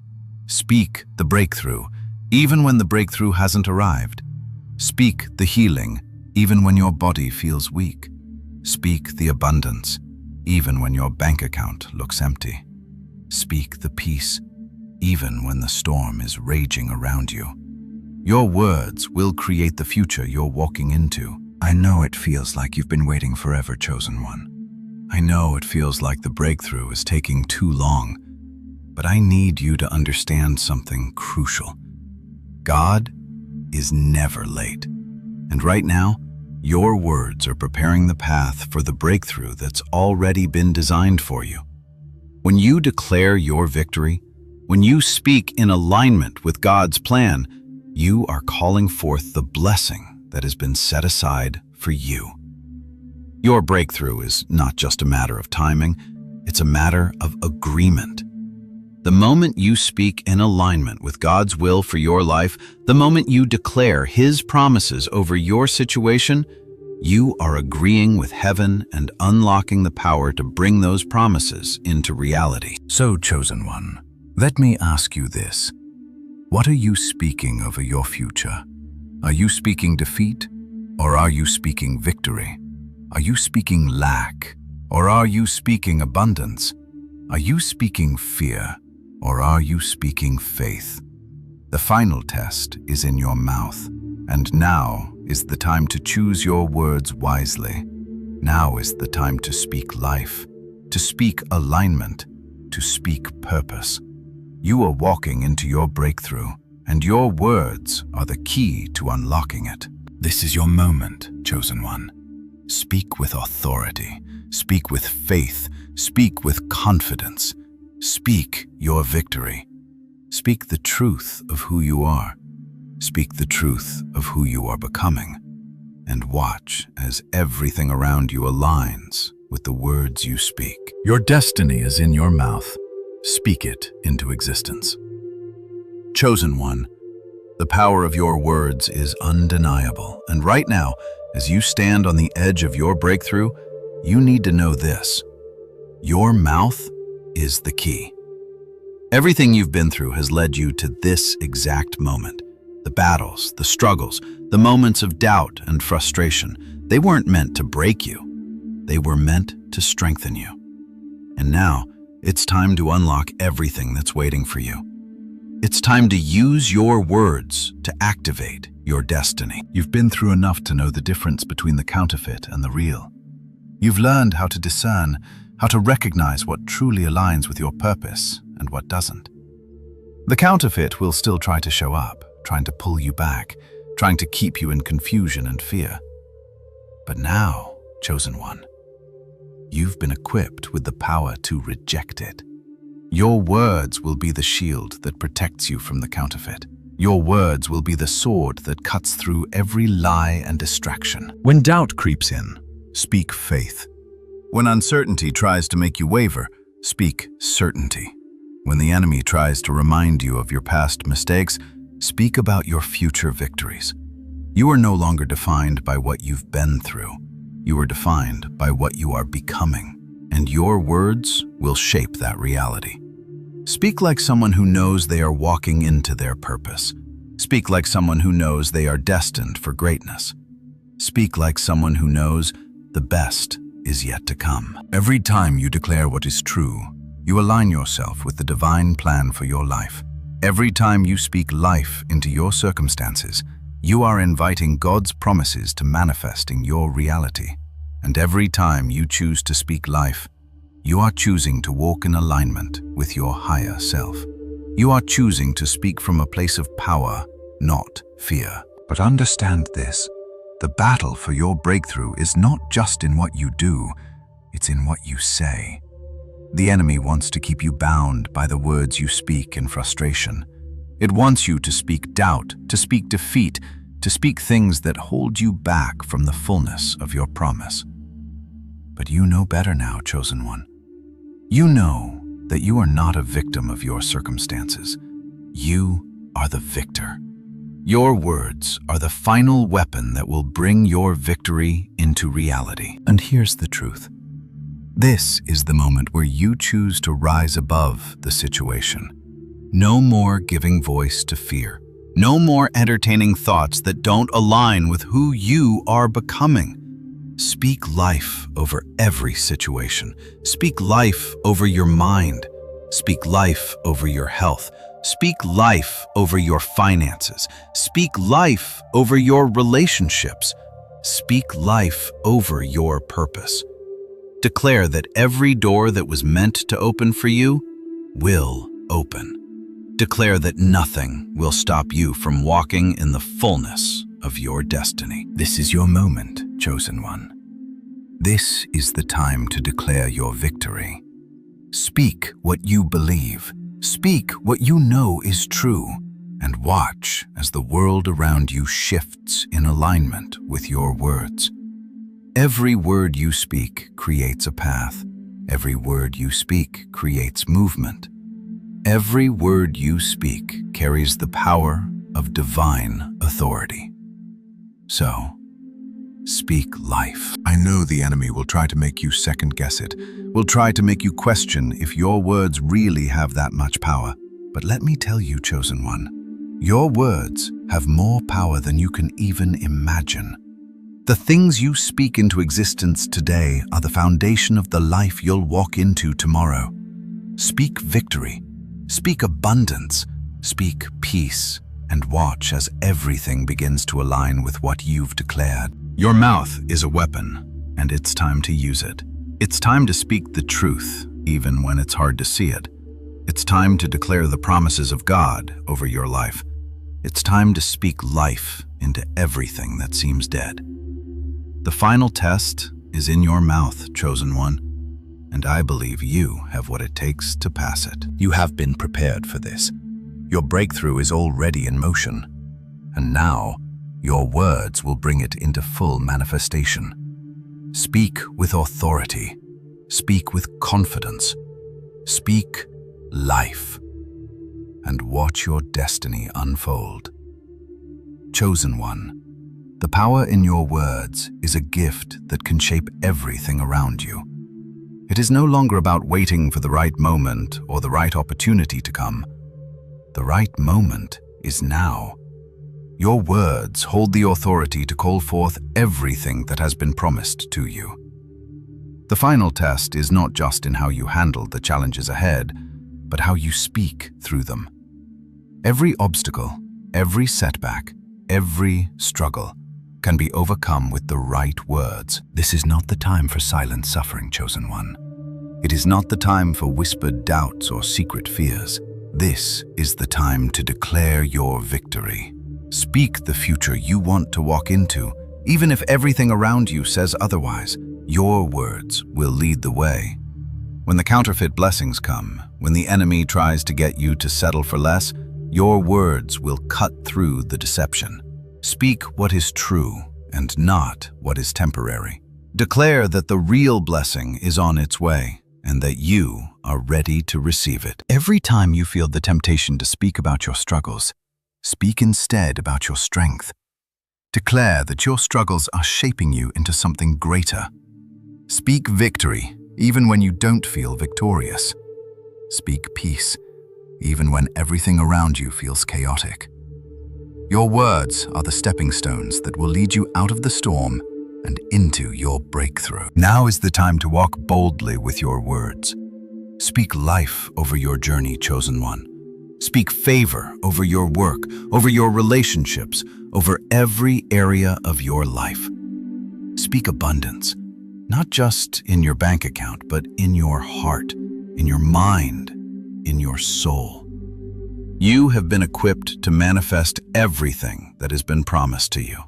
[SPEAKER 2] Speak the breakthrough, even when the breakthrough hasn't arrived. Speak the healing, even when your body feels weak. Speak the abundance, even when your bank account looks empty. Speak the peace, even when the storm is raging around you. Your words will create the future you're walking into. I know it feels like you've been waiting forever, chosen one. I know it feels like the breakthrough is taking too long, but I need you to understand something crucial. God is never late, and right now, your words are preparing the path for the breakthrough that's already been designed for you. When you declare your victory, when you speak in alignment with God's plan, you are calling forth the blessing that has been set aside for you. Your breakthrough is not just a matter of timing, it's a matter of agreement. The moment you speak in alignment with God's will for your life, the moment you declare His promises over your situation, you are agreeing with heaven and unlocking the power to bring those promises into reality. So, chosen one, let me ask you this. What are you speaking over your future? Are you speaking defeat, or are you speaking victory? Are you speaking lack, or are you speaking abundance? Are you speaking fear, or are you speaking faith? The final test is in your mouth, and now is the time to choose your words wisely. Now is the time to speak life, to speak alignment, to speak purpose. You are walking into your breakthrough, and your words are the key to unlocking it. This is your moment, chosen one. Speak with authority, speak with faith, speak with confidence. Speak your victory. Speak the truth of who you are. Speak the truth of who you are becoming. And watch as everything around you aligns with the words you speak. Your destiny is in your mouth. Speak it into existence. Chosen one, the power of your words is undeniable. And right now, as you stand on the edge of your breakthrough, you need to know this. Your mouth is the key. Everything you've been through has led you to this exact moment. The battles, the struggles, the moments of doubt and frustration,
[SPEAKER 1] They weren't meant to break you. They were meant to strengthen you. And now, it's time to unlock everything that's waiting for you. It's time to use your words to activate your destiny. You've been through enough to know the difference between the counterfeit and the real. You've learned how to discern, how to recognize what truly aligns with your purpose and what doesn't. The counterfeit will still try to show up, trying to pull you back, trying to keep you in confusion and fear. But now, chosen one, you've been equipped with the power to reject it. Your words will be the shield that protects you from the counterfeit. Your words will be the sword that cuts through every lie and distraction. When doubt creeps in, speak faith. When uncertainty tries to make you waver, speak certainty. When the enemy tries to remind you of your past mistakes, speak about your future victories. You are no longer defined by what you've been through. You are defined by what you are becoming, and your words will shape that reality. Speak like someone who knows they are walking into their purpose. Speak like someone who knows they are destined for greatness. Speak like someone who knows the best is yet to come. Every time you declare what is true, you align yourself with the divine plan for your life. Every time you speak life into your circumstances, you are inviting God's promises to manifest in your reality. And every time you choose to speak life, you are choosing to walk in alignment with your higher self. You are choosing to speak from a place of power, not fear.
[SPEAKER 2] But understand this, the battle for your breakthrough is not just in what you do, it's in what you say. The enemy wants to keep you bound by the words you speak in frustration. It wants you to speak doubt, to speak defeat, to speak things that hold you back from the fullness of your promise. But you know better now, chosen one. You know that you are not a victim of your circumstances. You are the victor. Your words are the final weapon that will bring your victory into reality. And here's the truth. This is the moment where you choose to rise above the situation. No more giving voice to fear. No more entertaining thoughts that don't align with who you are becoming. Speak life over every situation. Speak life over your mind. Speak life over your health. Speak life over your finances. Speak life over your relationships. Speak life over your purpose. Declare that every door that was meant to open for you will open. Declare that nothing will stop you from walking in the fullness of your destiny. This is your moment, chosen one. This is the time to declare your victory. Speak what you believe. Speak what you know is true. And watch as the world around you shifts in alignment with your words. Every word you speak creates a path. Every word you speak creates movement. Every word you speak carries the power of divine authority. So, speak life. I know the enemy will try to make you second-guess it, will try to make you question if your words really have that much power. But let me tell you, chosen one, your words have more power than you can even imagine. The things you speak into existence today are the foundation of the life you'll walk into tomorrow. Speak victory. Speak abundance, speak peace, and watch as everything begins to align with what you've declared. Your mouth is a weapon, and it's time to use it. It's time to speak the truth, even when it's hard to see it. It's time to declare the promises of God over your life. It's time to speak life into everything that seems dead. The final test is in your mouth, chosen one. And I believe you have what it takes to pass it. You have been prepared for this. Your breakthrough is already in motion. And now, your words will bring it into full manifestation. Speak with authority. Speak with confidence. Speak life. And watch your destiny unfold. Chosen one, the power in your words is a gift that can shape everything around you. It is no longer about waiting for the right moment or the right opportunity to come. The right moment is now.
[SPEAKER 1] Your words hold the authority to call forth everything that has been promised to you. The final test is not just in how you handle the challenges ahead, but how you speak through them. Every obstacle, every setback, every struggle can be overcome with the right words. This is not the time for silent suffering, chosen one. It is not the time for whispered doubts or secret fears. This is the time to declare your victory. Speak the future you want to walk into, even if everything around you says otherwise. Your words will lead the way. When the counterfeit blessings come, when the enemy tries to get you to settle for less, your words will cut through the deception. Speak what is true and not what is temporary. Declare that the real blessing is on its way and that you are ready to receive it. Every time you feel the temptation to speak about your struggles, speak instead about your strength. Declare that your struggles are shaping you into something greater. Speak victory, even when you don't feel victorious. Speak peace, even when everything around you feels chaotic. Your words are the stepping stones that will lead you out of the storm and into your breakthrough. Now is the time to walk boldly with your words. Speak life over your journey, chosen one. Speak favor over your work, over your relationships, over every area of your life. Speak abundance, not just in your bank account, but in your heart, in your mind, in your soul. You have been equipped to manifest everything that has been promised to you,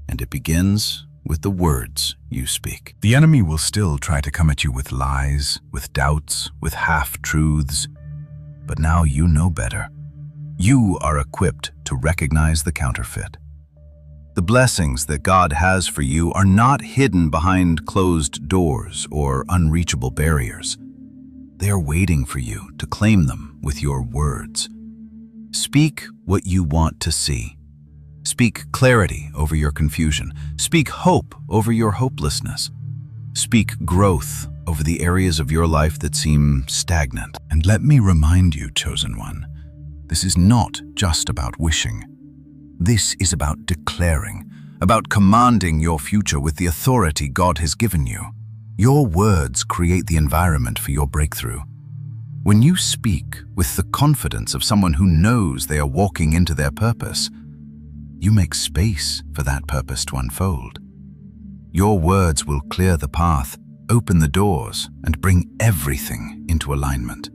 [SPEAKER 1] and it begins with the words you speak. The enemy will still try to come at you with lies, with doubts, with half-truths, but now you know better. You are equipped to recognize the counterfeit. The blessings that God has for you are not hidden behind closed doors or unreachable barriers. They are waiting for you to claim them with your words. Speak what you want to see. Speak clarity over your confusion. Speak hope over your hopelessness. Speak growth over the areas of your life that seem stagnant. And let me remind you, chosen one, this is not just about wishing. This is about declaring, about commanding your future with the authority God has given you. Your words create the environment for your breakthrough. When you speak with the confidence of someone who knows they are walking into their purpose, you make space for that purpose to unfold. Your words will clear the path, open the doors, and bring everything into alignment.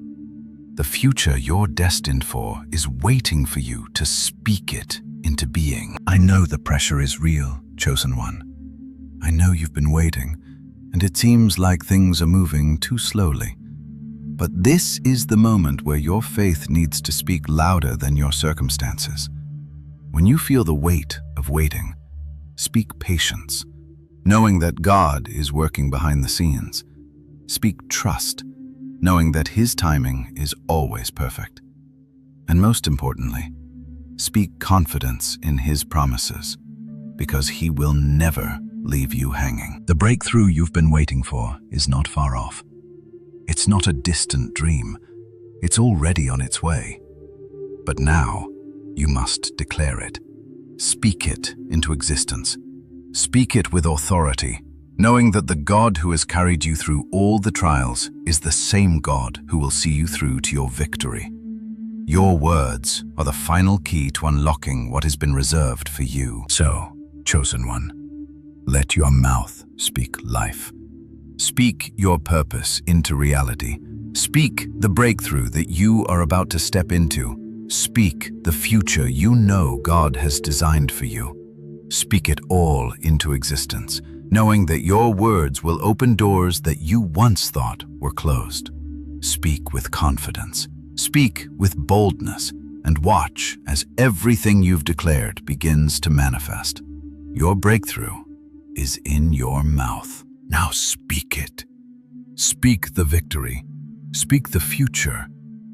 [SPEAKER 1] The future you're destined for is waiting for you to speak it into being. I know the pressure is real, chosen one. I know you've been waiting, and it seems like things are moving too slowly. But this is the moment where your faith needs to speak louder than your circumstances. When you feel the weight of waiting, speak patience, knowing that God is working behind the scenes. Speak trust, knowing that His timing is always perfect. And most importantly, speak confidence in His promises, because He will never leave you hanging. The breakthrough you've been waiting for is not far off. It's not a distant dream. It's already on its way. But now, you must declare it. Speak it into existence. Speak it with authority, knowing that the God who has carried you through all the trials is the same God who will see you through to your victory. Your words are the final key to unlocking what has been reserved for you. So, chosen one, let your mouth speak life. Speak your purpose into reality. Speak the breakthrough that you are about to step into. Speak the future you know God has designed for you. Speak it all into existence, knowing that your words will open doors that you once thought were closed. Speak with confidence. Speak with boldness, and watch as everything you've declared begins to manifest. Your breakthrough is in your mouth. Now speak it. Speak the victory. Speak the future.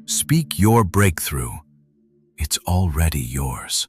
[SPEAKER 1] Speak your breakthrough. It's already yours.